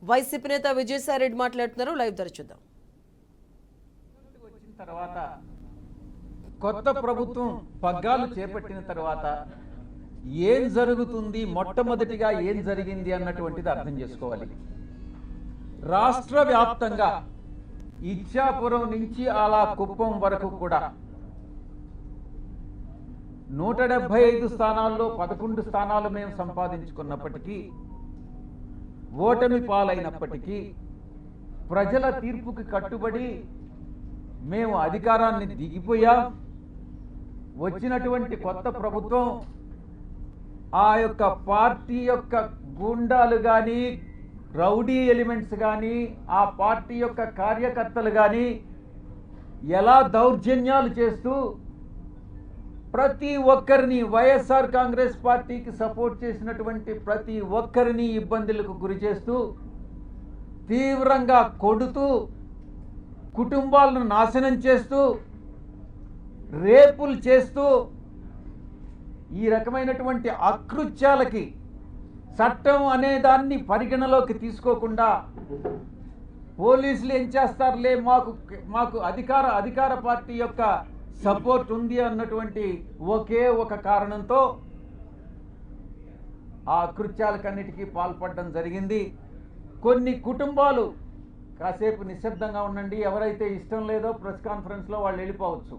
YCP నేత విజయసాయిరెడ్డి మాట్లాడుతున్నారు. Live ధర చూద్దాం. వచ్చిన తర్వాత కొత్త ప్రభుత్వం పగ్గాలు చేపట్టిన తర్వాత ఏం జరుగుతుంది, మొట్టమొదటిగా ఏం జరిగింది అన్నటువంటిది అర్థం చేసుకోవాలి. రాష్ట్ర వ్యాప్తంగా ఇచ్చాపురం నుంచి అలా కుప్పం వరకు కూడా 175 స్థానాల్లో 11 స్థానాలు మేము సంపాదించుకున్నప్పటికీ, ఓటమి పాలైనప్పటికీ ప్రజల తీర్పుకి కట్టుబడి మేము అధికారాన్ని దిగిపోయాం. వచ్చినటువంటి కొత్త ప్రభుత్వం ఆ యొక్క పార్టీ యొక్క గూండాలు కానీ, రౌడీ ఎలిమెంట్స్ కానీ, ఆ పార్టీ యొక్క కార్యకర్తలు కానీ ఎలా దౌర్జన్యాలు చేస్తూ ప్రతి ఒక్కరిని, వైఎస్ఆర్ కాంగ్రెస్ పార్టీకి సపోర్ట్ చేసినటువంటి ప్రతి ఒక్కరిని ఇబ్బందులకు గురి చేస్తూ, తీవ్రంగా కొడుతూ, కుటుంబాలను నాశనం చేస్తూ, రేపులు చేస్తూ, ఈ రకమైనటువంటి అకృత్యాలకి చట్టం అనే దాన్ని పరిగణలోకి తీసుకోకుండా పోలీసులు ఏం చేస్తారులే, మాకు అధికార పార్టీ యొక్క సపోర్ట్ ఉంది అన్నటువంటి ఒకే ఒక కారణంతో ఆ అకృత్యాలకన్నిటికీ పాల్పడడం జరిగింది. కొన్ని కుటుంబాలు కాసేపు నిశ్శబ్దంగా ఉండండి, ఎవరైతే ఇష్టం లేదో ప్రెస్ కాన్ఫరెన్స్లో వాళ్ళు వెళ్ళిపోవచ్చు.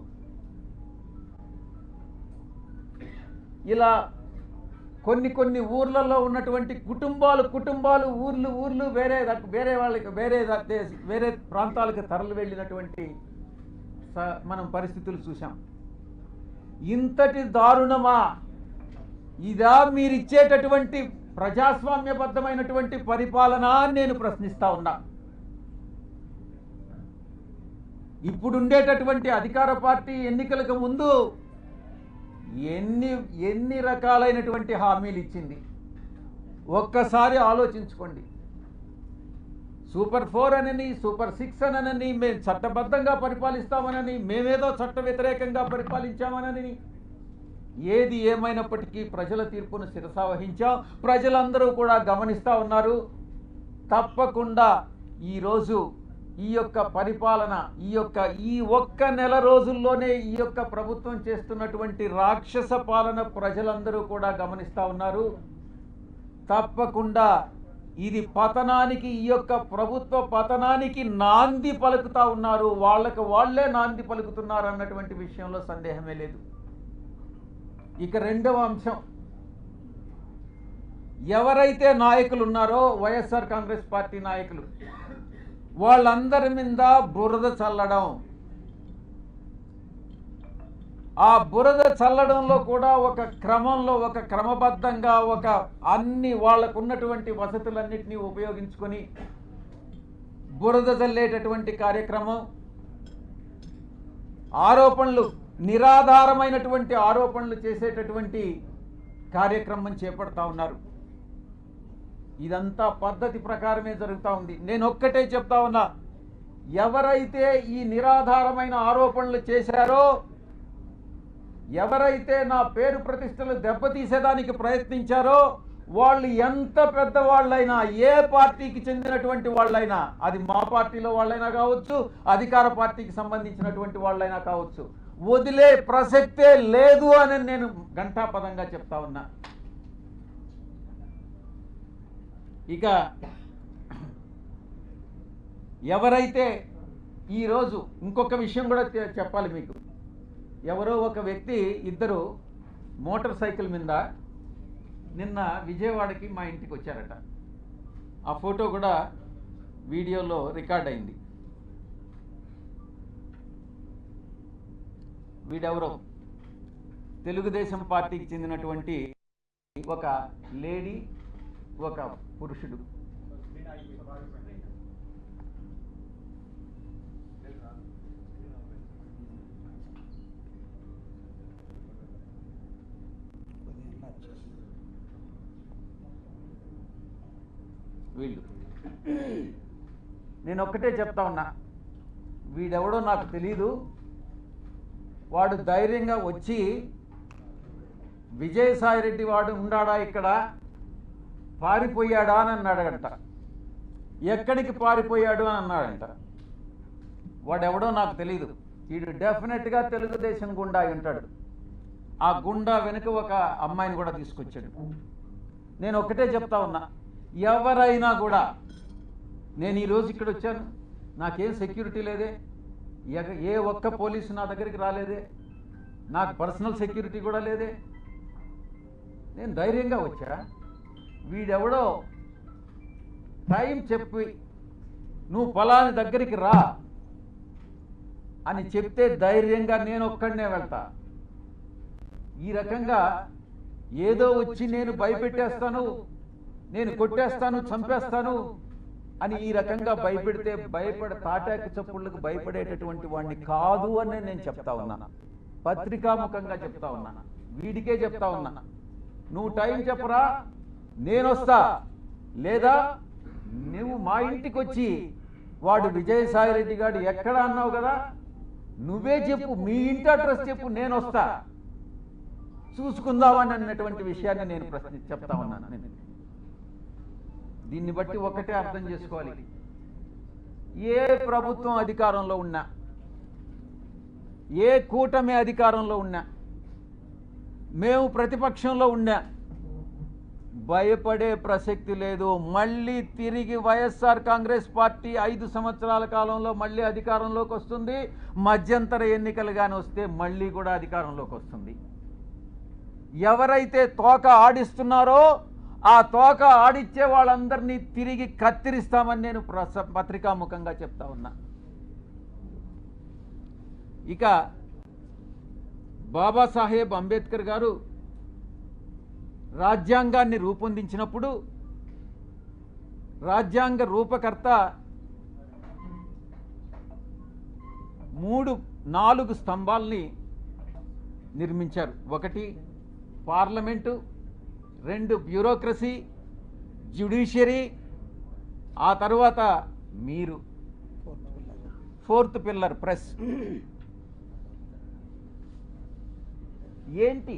ఇలా కొన్ని ఊర్లలో ఉన్నటువంటి కుటుంబాలు ఊర్లు వేరే ప్రాంతాలకు తరలి వెళ్ళినటువంటి మనం పరిస్థితులు చూసాం. ఇంతటి దారుణమా ఇదా మీరిచ్చేటటువంటి ప్రజాస్వామ్యబద్ధమైనటువంటి పరిపాలన అని నేను ప్రశ్నిస్తా ఉన్నా. ఇప్పుడుండేటటువంటి అధికార పార్టీ ఎన్నికలకు ముందు ఎన్ని రకాలైనటువంటి హామీలు ఇచ్చింది ఒక్కసారి ఆలోచించుకోండి. సూపర్ 4 అనని, సూపర్ 6 అనని, మేము చట్టబద్ధంగా పరిపాలిస్తామనని, మేమేదో చట్ట వ్యతిరేకంగా పరిపాలించామనని, ఏది ఏమైనప్పటికీ ప్రజల తీర్పును శిరసావహించాం. ప్రజలందరూ కూడా గమనిస్తూ ఉన్నారు. తప్పకుండా ఈరోజు ఈ యొక్క పరిపాలన, ఈ ఒక్క నెల రోజుల్లోనే ఈ యొక్క ప్రభుత్వం చేస్తున్నటువంటి రాక్షస పాలన ప్రజలందరూ కూడా గమనిస్తూ ఉన్నారు. తప్పకుండా ఇది పతనానికి, ఈ యొక్క ప్రభుత్వ పతనానికి నాంది పలుకుతా ఉన్నారు. వాళ్ళే నాంది పలుకుతున్నారు అన్నటువంటి విషయంలో సందేహమే లేదు. ఇక రెండవ అంశం, ఎవరైతే నాయకులు ఉన్నారో వైఎస్ఆర్ కాంగ్రెస్ పార్టీ నాయకులు, వాళ్ళందరి మీద బురద చల్లడం. ఆ బురద చల్లడంలో కూడా ఒక క్రమంలో, ఒక క్రమబద్ధంగా, అన్ని వాళ్ళకు ఉన్నటువంటి వసతులన్నింటినీ ఉపయోగించుకొని బురద చల్లేటటువంటి కార్యక్రమం, ఆరోపణలు, నిరాధారమైనటువంటి ఆరోపణలు చేసేటటువంటి కార్యక్రమం చేపడతా ఉన్నారు. ఇదంతా పద్ధతి ప్రకారమే జరుగుతూ ఉంది. నేను ఒక్కటే చెప్తా ఉన్నా, ఎవరైతే ఈ నిరాధారమైన ఆరోపణలు చేశారో, ఎవరైతే నా పేరు ప్రతిష్టలు దెబ్బతీసేదానికి ప్రయత్నించారో, వాళ్ళు ఎంత పెద్దవాళ్ళైనా, ఏ పార్టీకి చెందినటువంటి వాళ్ళైనా, అది మా పార్టీలో వాళ్ళైనా కావచ్చు, అధికార పార్టీకి సంబంధించినటువంటి వాళ్ళైనా కావచ్చు, వదిలే ప్రసక్తే లేదు అని నేను ఘంటాపదంగా చెప్తా ఉన్నా. ఇక ఎవరైతే ఈరోజు ఇంకొక విషయం కూడా చెప్పాలి మీకు. ఎవరో ఒక వ్యక్తి, ఇద్దరు మోటార్ సైకిల్ మీద నిన్న విజయవాడకి మా ఇంటికి వచ్చారట. ఆ ఫోటో కూడా వీడియోలో రికార్డ్ అయింది. వీడెవరో తెలుగుదేశం పార్టీకి చెందినటువంటి ఒక లేడీ, ఒక పురుషుడు. వీళ్ళు, నేను ఒక్కటే చెప్తా ఉన్నా, వీడెవడో నాకు తెలీదు. వాడు ధైర్యంగా వచ్చి విజయసాయిరెడ్డి వాడు ఉండాడా ఇక్కడ, పారిపోయాడా అని అన్నాడట. ఎక్కడికి పారిపోయాడు అని అన్నాడంట. వాడెవడో నాకు తెలియదు. వీడు డెఫినెట్గా తెలుగుదేశం గుండా అయి ఉంటాడు. ఆ గుండా వెనుక ఒక అమ్మాయిని కూడా తీసుకొచ్చాడు. నేను ఒకటే చెప్తా ఉన్నా, ఎవరైనా కూడా, నేను ఈరోజు ఇక్కడ వచ్చాను, నాకేం సెక్యూరిటీ లేదే, ఏ ఒక్క పోలీసు నా దగ్గరికి రాలేదే, నాకు పర్సనల్ సెక్యూరిటీ కూడా లేదే, నేను ధైర్యంగా వచ్చా. వీడెవడో టైం చెప్పి నువ్వు ఫలాని దగ్గరికి రా అని చెప్తే ధైర్యంగా నేను ఒక్కడనే వెళ్తా. ఈ రకంగా ఏదో వచ్చి నేను భయపెట్టేస్తాను, నేను కొట్టేస్తాను, చంపేస్తాను అని ఈ రకంగా భయపెడితే తాటాకు చప్పుళ్ళకు భయపడేటటువంటి వాడిని కాదు అని నేను చెప్తా ఉన్నాను. పత్రికాముఖంగా చెప్తా ఉన్నాను, వీడికే చెప్తా ఉన్నా. నువ్వు టైం చెప్పరా, నేను వస్తా, లేదా నువ్వు మా ఇంటికి వచ్చి వాడు విజయసాయిరెడ్డి గారు ఎక్కడ అన్నావు కదా, నువ్వే చెప్పు, మీ ఇంటి అడ్రస్ చెప్పు, నేను వస్తా, చూసుకుందామని అన్నటువంటి విషయాన్ని నేను చెప్తా ఉన్నాను. నేను దీన్ని బట్టి ఒకటే అర్థం చేసుకోవాలి, ఏ ప్రభుత్వం అధికారంలో ఉన్నా, ఏ కూటమి అధికారంలో ఉన్నా, మేము ప్రతిపక్షంలో ఉన్నా, భయపడే ప్రసక్తి లేదు. మళ్ళీ తిరిగి వైఎస్ఆర్ కాంగ్రెస్ పార్టీ 5 సంవత్సరాల కాలంలో మళ్ళీ అధికారంలోకి వస్తుంది. మధ్యంతర ఎన్నికలు కానీ వస్తే మళ్ళీ కూడా అధికారంలోకి వస్తుంది. ఎవరైతే తోక ఆడిస్తున్నారో ఆ తోక ఆడిచ్చే వాళ్ళందరినీ తిరిగి కత్తిరిస్తామని నేను పత్రికాముఖంగా చెప్తా ఉన్నా. ఇక బాబాసాహెబ్ అంబేద్కర్ గారు రాజ్యాంగాన్ని రూపొందించినప్పుడు రాజ్యాంగ రూపకర్త 4 స్తంభాల్ని నిర్మించారు. 1 పార్లమెంటు, 2 బ్యూరోక్రసీ, జ్యుడిషియరీ, ఆ తర్వాత మీరు 4th పిల్లర్ ప్రెస్. ఏంటి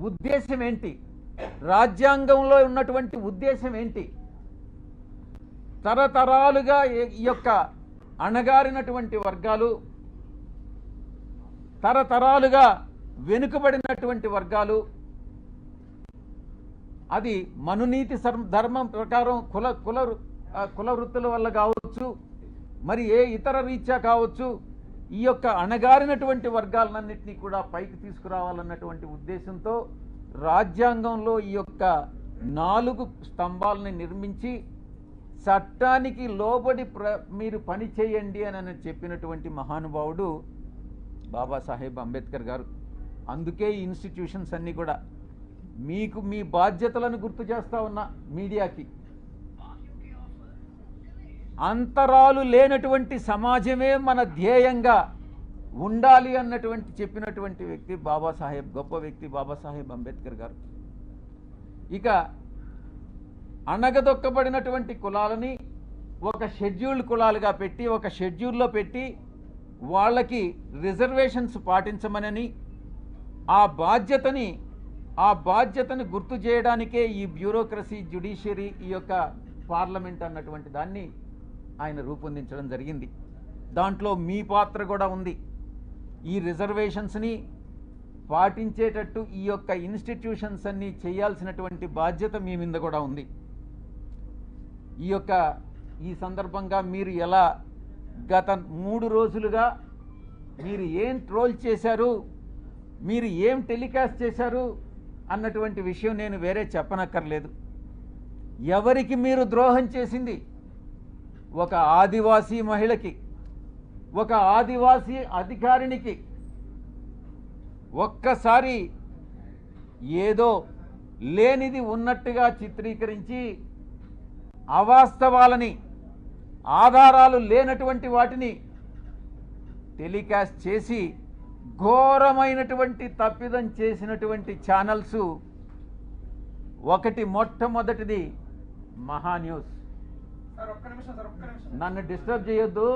ఉద్దేశం, ఏంటి రాజ్యాంగంలో ఉన్నటువంటి ఉద్దేశం ఏంటి? తరతరాలుగా ఈ యొక్క అణగారినటువంటి వర్గాలు, తరతరాలుగా వెనుకబడినటువంటి వర్గాలు, అది మనునీతి ధర్మం ప్రకారం కుల వృత్తుల వల్ల కావచ్చు, మరి ఏ ఇతర రీత్యా కావచ్చు, ఈ యొక్క అణగారినటువంటి వర్గాలన్నింటినీ కూడా పైకి తీసుకురావాలన్నటువంటి ఉద్దేశంతో రాజ్యాంగంలో ఈ యొక్క 4 స్తంభాలని నిర్మించి చట్టానికి లోబడి మీరు పని చేయండి అని చెప్పినటువంటి మహానుభావుడు బాబాసాహెబ్ అంబేద్కర్ గారు. అందుకే ఈ ఇన్స్టిట్యూషన్స్ అన్నీ కూడా మీకు మీ బాధ్యతలను గుర్తు చేస్తా ఉన్నా. మీడియాకి అంతరాలు లేనటువంటి సమాజమే మన ధ్యేయంగా ఉండాలి అన్నటువంటి చెప్పినటువంటి వ్యక్తి గొప్ప వ్యక్తి బాబాసాహెబ్ అంబేద్కర్ గారు. ఇక అణగదొక్కబడినటువంటి కులాలని ఒక షెడ్యూల్డ్ కులాలుగా పెట్టి, ఒక షెడ్యూల్లో పెట్టి వాళ్ళకి రిజర్వేషన్స్ పాటించమనని, ఆ బాధ్యతను గుర్తు చేయడానికే ఈ బ్యూరోక్రసీ, జ్యుడిషియరీ, ఈ యొక్క పార్లమెంట్ అన్నటువంటి దాన్ని ఆయన రూపొందించడం జరిగింది. దాంట్లో మీ పాత్ర కూడా ఉంది. ఈ రిజర్వేషన్స్ని పాటించేటట్టు ఈ యొక్క ఇన్స్టిట్యూషన్స్ అన్నీ చేయాల్సినటువంటి బాధ్యత మీ మీద కూడా ఉంది. ఈ సందర్భంగా మీరు ఎలా గత 3 రోజులుగా మీరు ఏం ట్రోల్ చేశారు, మీరు ఏం టెలికాస్ట్ చేశారు అన్నటువంటి విషయం నేను వేరే చెప్పనక్కర్లేదు. ఎవరికి మీరు ద్రోహం చేసింది? ఒక ఆదివాసీ మహిళకి, ఒక ఆదివాసీ అధికారినికి ఒక్కసారి ఏదో లేనిది ఉన్నట్టుగా చిత్రీకరించి అవాస్తవాలని, ఆధారాలు లేనటువంటి వాటిని టెలికాస్ట్ చేసి ఘోరమైనటువంటి తప్పిదం చేసినటువంటి ఛానల్స్ మొట్టమొదటిది మహాన్యూస్. నన్ను డిస్టర్బ్ చేయొద్దు.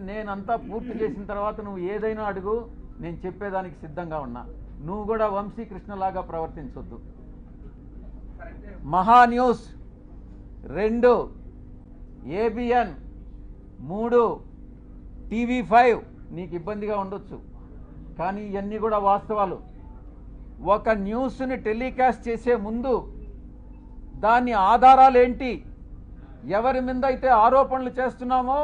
నేనంతా పూర్తి చేసిన తర్వాత నువ్వు ఏదైనా అడుగు, నేను చెప్పేదానికి సిద్ధంగా ఉన్నా. నువ్వు కూడా వంశీకృష్ణలాగా ప్రవర్తించొద్దు. మహాన్యూస్ 2 ఏబిఎన్ 3, TV5 నీకు ఇబ్బందిగా ఉండొచ్చు, కానీ ఇవన్నీ కూడా వాస్తవాలు. ఒక న్యూస్ని టెలికాస్ట్ చేసే ముందు దాని ఆధారాలు ఏంటి, ఎవరి మీద అయితే ఆరోపణలు చేస్తున్నామో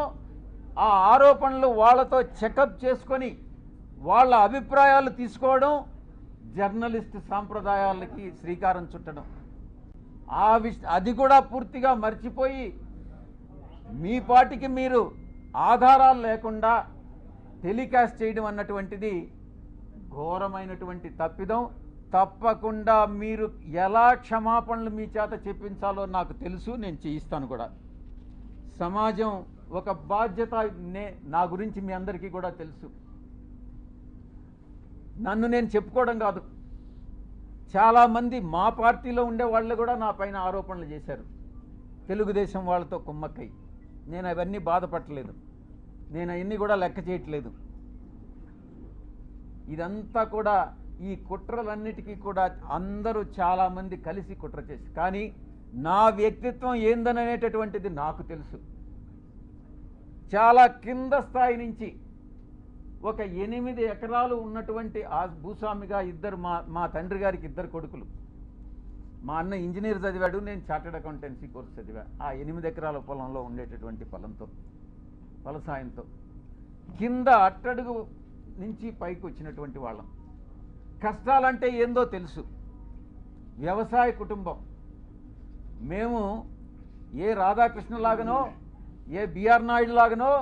ఆ ఆరోపణలు వాళ్ళతో చెకప్ చేసుకొని వాళ్ళ అభిప్రాయాలు తీసుకోవడం జర్నలిస్ట్ సాంప్రదాయాలకి శ్రీకారం చుట్టడం. అది కూడా పూర్తిగా మర్చిపోయి మీ పాటికి మీరు ఆధారాలు లేకుండా టెలికాస్ట్ చేయడం అన్నటువంటిది ఘోరమైనటువంటి తప్పిదం. తప్పకుండా మీరు ఎలా క్షమాపణలు మీ చేత చెప్పించాలో నాకు తెలుసు, నేను చేయిస్తాను కూడా. సమాజం ఒక బాధ్యత, నా గురించి మీ అందరికీ కూడా తెలుసు. నన్ను నేను చెప్పుకోవడం కాదు, చాలామంది మా పార్టీలో ఉండే వాళ్ళు కూడా నా పైన ఆరోపణలు చేశారు, తెలుగుదేశం వాళ్ళతో కుమ్మక్కై. నేను అవన్నీ బాధపడలేదు, నేను అవన్నీ కూడా లెక్క చేయట్లేదు. ఇదంతా కూడా ఈ కుట్రలన్నిటికీ కూడా అందరూ చాలామంది కలిసి కుట్ర చేసి, కానీ నా వ్యక్తిత్వం ఏందనేటటువంటిది నాకు తెలుసు. చాలా కింద స్థాయి నుంచి ఒక 8 ఎకరాలు ఉన్నటువంటి ఆ భూస్వామిగా మా తండ్రి గారికి 2 కొడుకులు. మా అన్న ఇంజనీర్ చదివాడు, నేను చార్టెడ్ అకౌంటెన్సీ కోర్స్ చదివా. ఆ 8 ఎకరాల పొలంలో ఉండేటటువంటి ఫలసాయంతో కింద అట్టడుగు నుంచి పైకి వచ్చినటువంటి వాళ్ళం. కష్టాలంటే ఏందో తెలుసు. వ్యవసాయ కుటుంబం మేము. ఏ రాధాకృష్ణ లాగనో, ఏ బిఆర్ నాయుడు లాగనో,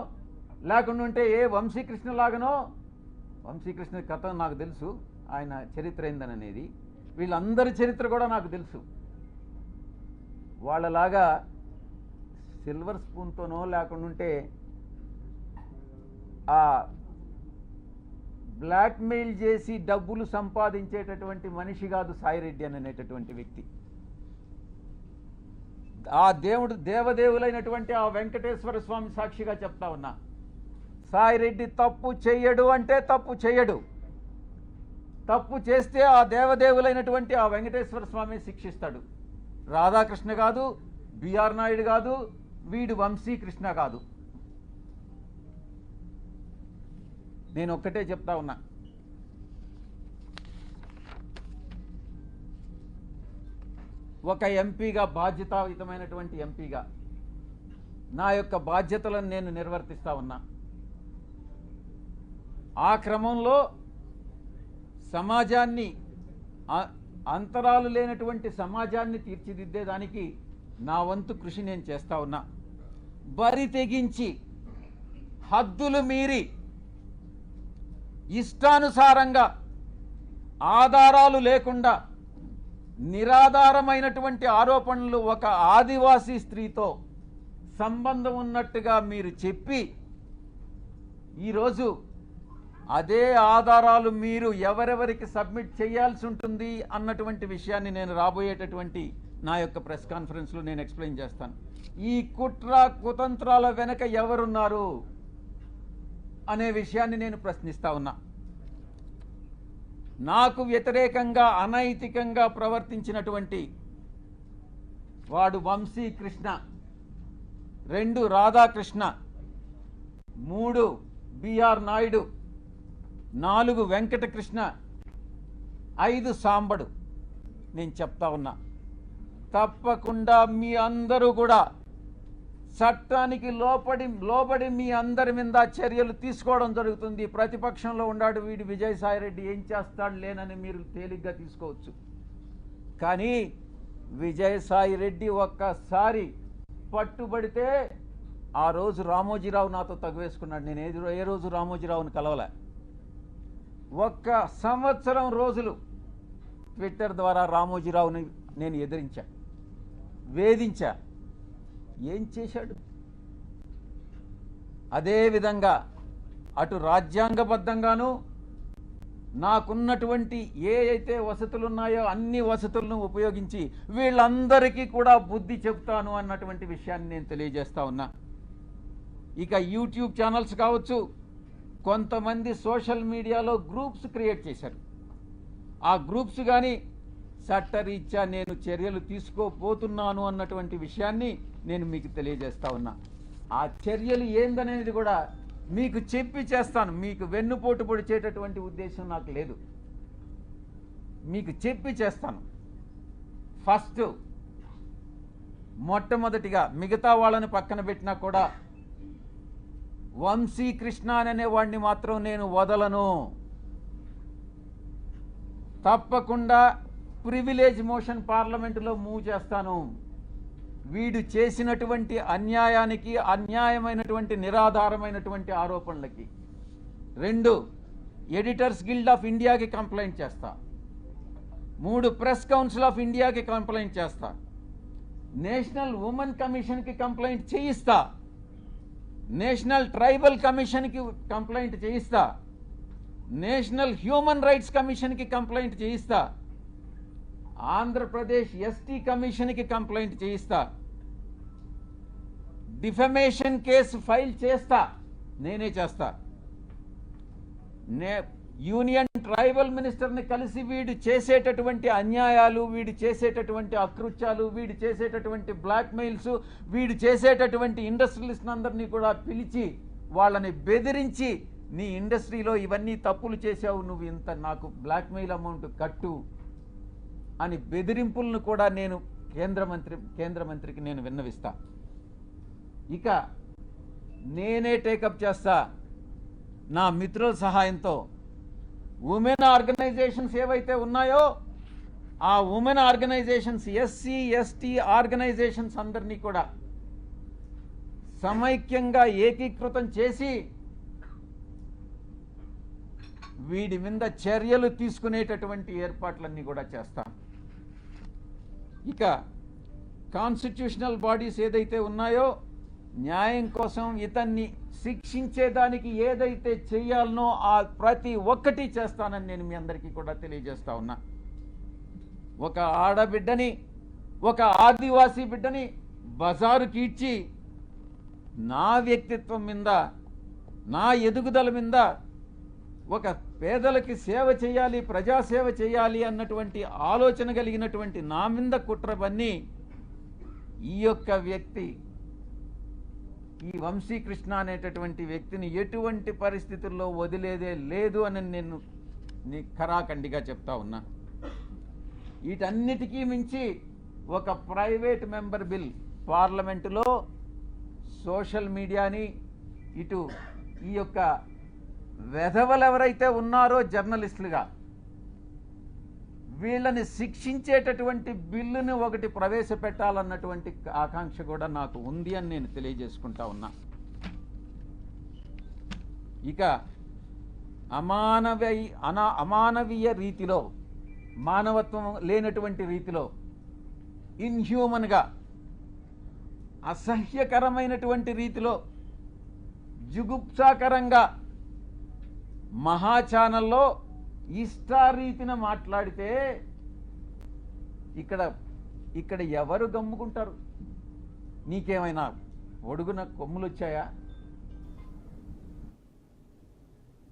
లేకుండా ఉంటే ఏ వంశీకృష్ణ లాగనో. వంశీకృష్ణ కథ నాకు తెలుసు, ఆయన చరిత్ర ఏందనేది. వీళ్ళందరి చరిత్ర కూడా నాకు తెలుసు. వాళ్ళలాగా సిల్వర్ స్పూన్తోనో లేకుండా ఉంటే ఆ బ్లాక్మెయిల్ చేసి డబ్బులు సంపాదించేటటువంటి మనిషి కాదు సాయిరెడ్డి అనేటటువంటి వ్యక్తి. ఆ దేవదేవులైనటువంటి ఆ వెంకటేశ్వర స్వామి సాక్షిగా చెప్తా ఉన్నా, సాయిరెడ్డి తప్పు చెయ్యడు అంటే తప్పు చెయ్యడు. తప్పు చేస్తే ఆ దేవదేవులైనటువంటి ఆ వెంకటేశ్వర స్వామి శిక్షిస్తాడు. రాధాకృష్ణ కాదు, బిఆర్ నాయుడు కాదు, వీడు వంశీకృష్ణ కాదు. నేను ఒక్కటే చెప్తా ఉన్నా, ఒక ఎంపీగా, బాధ్యతాయుతమైనటువంటి ఎంపీగా నా యొక్క బాధ్యతలను నేను నిర్వర్తిస్తా ఉన్నా. ఆ క్రమంలో సమాజాన్ని, అంతరాలు లేనటువంటి సమాజాన్ని తీర్చిదిద్దేదానికి నా వంతు కృషి నేను చేస్తా ఉన్నా. బరి తెగించి హద్దులు మీరి ఇష్టానుసారంగా ఆధారాలు లేకుండా నిరాధారమైనటువంటి ఆరోపణలు ఒక ఆదివాసీ స్త్రీతో సంబంధం ఉన్నట్టుగా మీరు చెప్పి ఈరోజు అదే ఆధారాలు మీరు ఎవరెవరికి సబ్మిట్ చేయాల్సి ఉంటుంది అన్నటువంటి విషయాన్ని నేను రాబోయేటటువంటి నా యొక్క ప్రెస్ కాన్ఫరెన్స్లో నేను ఎక్స్ప్లెయిన్ చేస్తాను. ఈ కుట్ర కుతంత్రాల వెనక ఎవరున్నారు అనే విషయాన్ని నేను ప్రశ్నిస్తా ఉన్నా. నాకు వ్యతిరేకంగా అనైతికంగా ప్రవర్తించినటువంటి వాడు వంశీకృష్ణ, 2 రాధాకృష్ణ, 3 బిఆర్ నాయుడు, 4 వెంకటకృష్ణ, 5 సాంబడు. నేను చెప్తా ఉన్నా, తప్పకుండా మీ అందరూ కూడా చట్టానికి లోబడి మీ అందరి మీద చర్యలు తీసుకోవడం జరుగుతుంది. ప్రతిపక్షంలో ఉన్నాడు వీడు విజయసాయిరెడ్డి, ఏం చేస్తాడు లేనని మీరు తేలిగ్గా తీసుకోవచ్చు. కానీ విజయసాయిరెడ్డి ఒక్కసారి పట్టుబడితే ఆ రోజు రామోజీరావు నాతో తగువేసుకున్నాడు. నేను ఏ రోజు రామోజీరావుని కలవలే. 1 సంవత్సరం రోజులు ట్విట్టర్ ద్వారా రామోజీరావుని నేను ఎదిరించా, వేధించా. ఏం చేశాడు? అదేవిధంగా అటు రాజ్యాంగబద్ధంగాను నాకున్నటువంటి ఏ అయితే వసతులు ఉన్నాయో అన్ని వసతులను ఉపయోగించి వీళ్ళందరికీ కూడా బుద్ధి చెప్తాను అన్నటువంటి విషయాన్ని నేను తెలియజేస్తా ఉన్నా. ఇక యూట్యూబ్ ఛానల్స్ కావచ్చు, కొంతమంది సోషల్ మీడియాలో గ్రూప్స్ క్రియేట్ చేశారు. ఆ గ్రూప్స్ కానీ చట్టరీత్యా నేను చర్యలు తీసుకోపోతున్నాను అన్నటువంటి విషయాన్ని నేను మీకు తెలియజేస్తా ఉన్నా. ఆ చర్యలు ఏందనేది కూడా మీకు చెప్పి చేస్తాను. మీకు వెన్నుపోటు పొడిచేటటువంటి ఉద్దేశం నాకు లేదు. మీకు చెప్పి చేస్తాను. ఫస్ట్ మొట్టమొదటిగా మిగతా వాళ్ళని పక్కన పెట్టినా కూడా వంశీకృష్ణ అనే వాడిని మాత్రం నేను వదలను. తప్పకుండా ప్రివిలేజ్ మోషన్ పార్లమెంటులో మూవ్ చేస్తాను. వీడు చేసినటువంటి అన్యాయానికి, అన్యాయమైనటువంటి నిరాధారమైనటువంటి ఆరోపణలకి. 2, ఎడిటర్స్ గిల్డ్ ఆఫ్ ఇండియాకి కంప్లైంట్ చేస్తా. 3, ప్రెస్ కౌన్సిల్ ఆఫ్ ఇండియాకి కంప్లైంట్ చేస్తా. నేషనల్ ఉమెన్ కమిషన్కి కంప్లైంట్ చేయిస్తా. నేషనల్ ట్రైబల్ కమిషన్కి కంప్లైంట్ చేయిస్తా. నేషనల్ హ్యూమన్ రైట్స్ కమిషన్కి కంప్లైంట్ చేయిస్తా. ఆంధ్రప్రదేశ్ ఎస్టీ కమిషన్కి కంప్లైంట్ చేయిస్తా. డిఫమేషన్ కేసు ఫైల్ చేస్తా. నేనే చేస్తా. యూనియన్ ట్రైబల్ మినిస్టర్ని కలిసి వీడు చేసేటటువంటి అన్యాయాలు, వీడు చేసేటటువంటి అకృత్యాలు, వీడు చేసేటటువంటి బ్లాక్మెయిల్స్, వీడు చేసేటటువంటి ఇండస్ట్రియలిస్ట్ అందరినీ కూడా పిలిచి వాళ్ళని బెదిరించి, నీ ఇండస్ట్రీలో ఇవన్నీ తప్పులు చేశావు, నువ్వు ఇంత నాకు బ్లాక్మెయిల్ అమౌంట్ కట్టు అని బెదిరింపులను కూడా నేను కేంద్ర మంత్రికి నేను విన్నవిస్తా. ఇక నేనే టేకప్ చేస్తా నా మిత్రుల సహాయంతో. ఉమెన్ ఆర్గనైజేషన్స్ ఏవైతే ఉన్నాయో ఆ women organisations, SC ST organisations అందరినీ కూడా సమైక్యంగా ఏకీకృతం చేసి వీడి మీద చర్యలు తీసుకునేటటువంటి ఏర్పాట్లన్నీ కూడా చేస్తాం. ఇక కాన్స్టిట్యూషనల్ బాడీస్ ఏదైతే ఉన్నాయో న్యాయం కోసం ఇతన్ని శిక్షించేదానికి ఏదైతే చేయాలనో ఆ ప్రతి ఒక్కటి చేస్తానని నేను మీ అందరికీ కూడా తెలియజేస్తా ఉన్నా. ఒక ఆడబిడ్డని, ఒక ఆదివాసీ బిడ్డని బజారుకి ఇచ్చి నా వ్యక్తిత్వం మీద, నా ఎదుగుదల మీద, ఒక పేదలకి సేవ చేయాలి, ప్రజాసేవ చేయాలి అన్నటువంటి ఆలోచన కలిగినటువంటి నా మీద కుట్రవన్నీ ఈ యొక్క వ్యక్తి, ఈ వంశీకృష్ణ అనేటటువంటి వ్యక్తిని ఎటువంటి పరిస్థితుల్లో వదిలేదే లేదు అని నేను ఖరాఖండిగా చెప్తా ఉన్నా. వీటన్నిటికీ మించి ఒక ప్రైవేట్ మెంబర్ బిల్ పార్లమెంటులో సోషల్ మీడియాని, ఇటు ఈ యొక్క వెధవలు ఎవరైతే ఉన్నారో జర్నలిస్టులుగా వీళ్ళని శిక్షించేటటువంటి బిల్లుని ఒకటి ప్రవేశపెట్టాలన్నటువంటి ఆకాంక్ష కూడా నాకు ఉంది అని నేను తెలియజేసుకుంటా ఉన్నా. ఇక అమానవీయ రీతిలో, మానవత్వం లేనటువంటి రీతిలో, ఇన్హ్యూమన్గా, అసహ్యకరమైనటువంటి రీతిలో, జుగుప్సాకరంగా మహా ఛానల్లో ఇష్టారీతిన మాట్లాడితే ఇక్కడ ఎవరు గమ్ముకుంటారు? నీకేమైనా ఒడుగున కొమ్ములు వచ్చాయా?